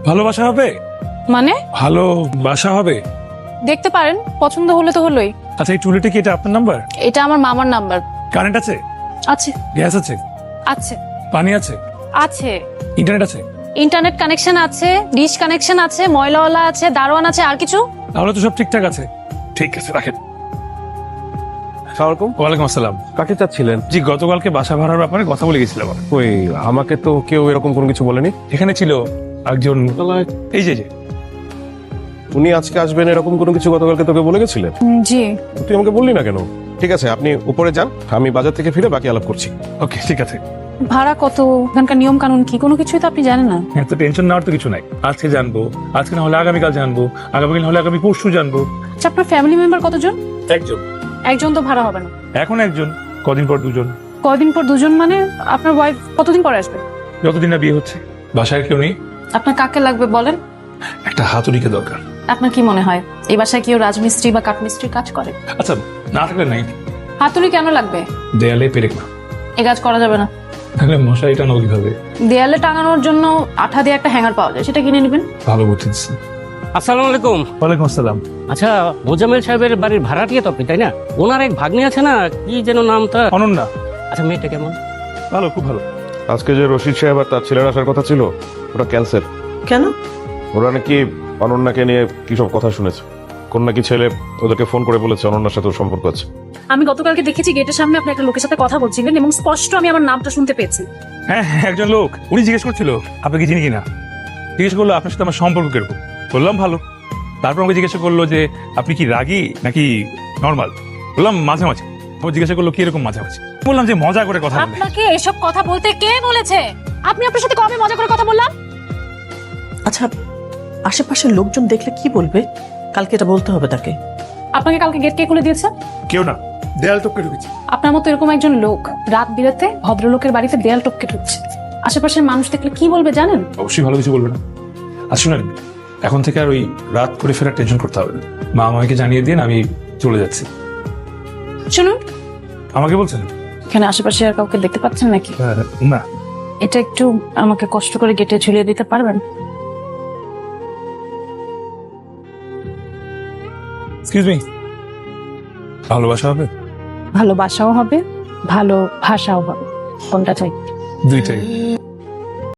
ভালোবাসা হবে? মানে ভালোবাসা হবে? দেখতে পারেন, পছন্দ হলে তো হলোই। আচ্ছা, এই টুলিটা কি এটা আপনার নাম্বার? এটা আমার মামার নাম্বার। কারেন্ট আছে? আছে গ্যাস আছে? আছে পানি আছে? আছে। ইন্টারনেট আছে? ইন্টারনেট কানেকশন আছে, ডিশ কানেকশন আছে, ময়লাওয়ালা আছে, দারোয়ান আছে, আর কিছু? তাহলে তো সব ঠিকঠাক আছে। ঠিক আছে, রাখেন। সালামালাইকুম। ওয়ালাইকুম আসসালাম। কাকে চাচ্ছিলেন? জি, গতকালকে বাসা ভাড়ার ব্যাপারে কথা বলে গেছিলাম। ওই আমাকে তো কেউ এরকম কোনো কিছু বলেনি। এখানে ছিল একজন, এই যে উনি আজকে আসবেন এরকম কোনো কিছু গতকালকে তোকে বলে গেছিলেন? জি। তুই আমাকে বললি না কেন? ঠিক আছে, আপনি উপরে যান, আমি বাজার থেকে ফিরে বাকি আলাপ করছি। ওকে, ঠিক আছে। ভাড়া কত, এখানকার নিয়ম কানুন কি, কোনো কিছুই তো আপনি জানেন না। এত টেনশন নেওয়ার তো কিছু নাই। আজকে জানবো, আজকে না হলে আগামীকাল জানবো, আগামীকাল না হলে আগামী পরশু জানবো। আচ্ছা, আপনার ফ্যামিলি মেম্বার কতজন? একজন। একজন তো ভাড়া হবে না। এখন একজন, কদিন পর দুজন। কয়দিন পর দুজন মানে আপনার ওয়াইফ কতদিন পরে আসবে? যতদিন না বিয়ে হচ্ছে। বাসায় কেউ নেই। আপনার কাকে লাগবে বলেন? একটা হাতুড়িকে দরকার। আপনার কি মনে হয় এই বাসায় কেউ রাজমিস্ত্রি বা কাঠমিস্ত্রির কাজ করে? আচ্ছা, না থাকলে নাই। হাতুড়ি কেন লাগবে? দেয়ালে পেরেক না। এই কাজ করা যাবে না। তাহলে মশারি টানো কিভাবে? দেয়ালে টাঙানোর জন্য আঠা দিয়ে একটা হ্যাঙ্গার পাওয়া যায়, সেটা কিনে নেবেন। ভালো বুদ্ধি দিচ্ছেন। আসসালামু আলাইকুম। ওয়ালাইকুম আসসালাম। আচ্ছা, মোজামেল সাহেবের বাড়ির ভাড়াটিয়া তো আপনি, তাই না? ওনার এক ভাগ্নি আছে না, কি যেন নামটা? অনন্যা। আচ্ছা, মেয়েটা কেমন? ভালো, খুব ভালো। আজকে যে রশিদ সাহেব আর তার ছেলের আসার কথা ছিল, ওটা ক্যান্সেল। কেন? ওরা নাকি অনন্যাকে নিয়ে কি সব কথা শুনেছে। কোন নাকি ছেলে ওদেরকে ফোন করে বলেছে অনন্যার সাথে ওর সম্পর্ক আছে। আমি গতকালকে দেখেছি গেটের সামনে আপনি একটা লোকের সাথে কথা বলছিলেন এবং স্পষ্ট আমি আমার নামটা শুনতে পেয়েছি। হ্যাঁ, একজন লোক, উনি জিজ্ঞেস করছিল আপনি কি চিনি কিনা। জিজ্ঞেস করলো আপনার সাথে আমার সম্পর্ক কিরকম। বললাম ভালো। তারপর আমাকে জিজ্ঞাসা করলো যে আপনি কি রাগী নাকি নর্মাল। বললাম মাঝামাঝি। আবার জিজ্ঞাসা করলো কি এরকম মাঝামাঝি। বললাম যে মজা করে কথা বলে। আপনাকে এসব কথা বলতে কে বলেছে? আপনি আপনার সাথে কবে মজা করে কথা বললাম? আচ্ছা, আশেপাশের লোকজন দেখলে কি বলবে? কালকে এটা বলতে হবে তাকে। আপনাকে কালকে গেট কে খুলে দিয়েছে? কেউ না, দেয়াল টপকে ঢুকেছি। আপনার মতো এরকম একজন লোক রাত বিরাতে ভদ্রলোকের বাড়িতে দেয়াল টপকে ঢুকছে, আশেপাশের মানুষ দেখলে কি বলবে জানেন? অবশ্যই ভালো কিছু বলবে না। আর শুনেন, এখন থেকে আর ওই রাত করে ফেরার টেনশন করতে হবে না। মা আমাকে জানিয়ে দিন, আমি চলে যাচ্ছি। শুনুন, আমাকে বলছেন? এখানে আশেপাশে আর কাউকে দেখতে পাচ্ছেন নাকি? না। এটা একটু আমাকে কষ্ট করে গেটে ঝুলিয়ে দিতে পারবেন? এক্সকিউজ মি, ভালোবাসা হবে? ভালোবাসাও হবে, ভালো ভাষাও হবে। কোনটা চাই? দুইটাই।